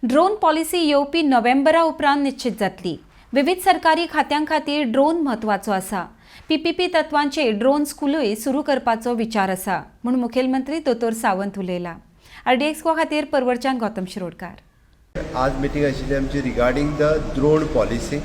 Drone policy येवपी नोव्हेंबरा उपरांत निश्चित जातली। विविध सरकारी खात्यां खातीर ड्रोन म्हत्वाचो आसा। पीपीपी तत्वांचे ड्रोन स्कूलय सुरू करपाचो विचार आसा म्हूण मुखेलमंत्री दोतोर सावंत उलयला। RDX खातीर परवरच्यान गौतम शिरोडकार। आज मिटींग आशिल्ली आमची रिगार्डिंग द ड्रोन पॉलिसी।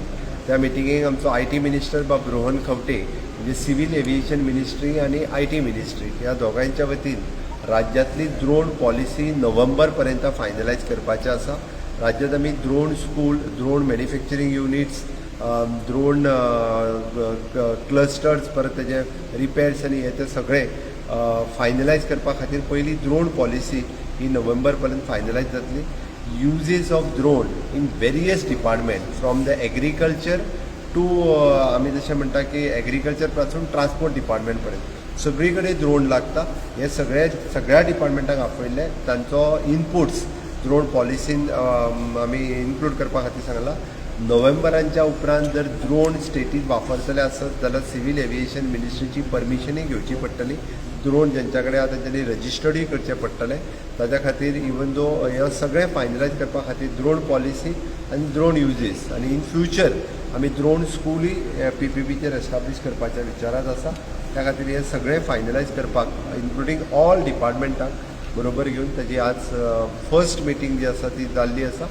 त्या मिटिंगेक आमचो IT मिनिस्टर बाब रोहन खंवटे म्हणजे सिव्हिल एविएशन मिनिस्ट्री आणि IT मिनिस्ट्री ह्या दोगांच्या वतीन राज्यांतली ड्रोन पॉलिसी नोव्हेंबर पर्यंत फायनलायज करपाचें आसा। राज्यांत आमी drone school, drone manufacturing units, drone clusters, परत तेजे रिपेर्स आनी हे ते सगळे फायनलायज करपा खातीर पयली ड्रोन पॉलिसी ही नोव्हेंबर पर्यंत फायनलायज जातली। uses of drone in various department from the agriculture to आम्ही जशें म्हणटा की एग्रीकल्चर पासून ट्रान्सपोर्ट डिपार्टमेंट पर्यंत सगळी कडेन ड्रोन लागता। हे सगळ्या डिपार्टमेंटाक आपयले तांचो इनपुट्स ड्रोन पॉलिसीन आमी इन्क्लूड करपा खातीर सांगला। नोव्हेंबराच्या उपरांत जर ड्रोन स्टेटीत वापरतले आसत जाल्यार सिव्हिल एविएशन मिनिस्ट्रीची परमिशनूय घेवची पडटली। ड्रोन ज्यांच्या कडेन आसा त्यांनी रजिस्टर्डूय करचें पडटलें। ताच्या खातीर इवन दो हे सगळें फायनलायज करपा खातीर ड्रोन पॉलिसी आनी ड्रोन युजीस आनी इन फ्युचर आमी ड्रोन स्कूलूय PPPचेर एस्टाब्लीश करपाच्या विचारांत आसा। त्या खातीर हे सगळें फायनलायज करपाक इन्क्लुडींग ऑल डिपार्टमेंटाक बरोबर घेवन ताजी आज फर्स्ट मिटींग जी आसा ती जाल्ली आसा।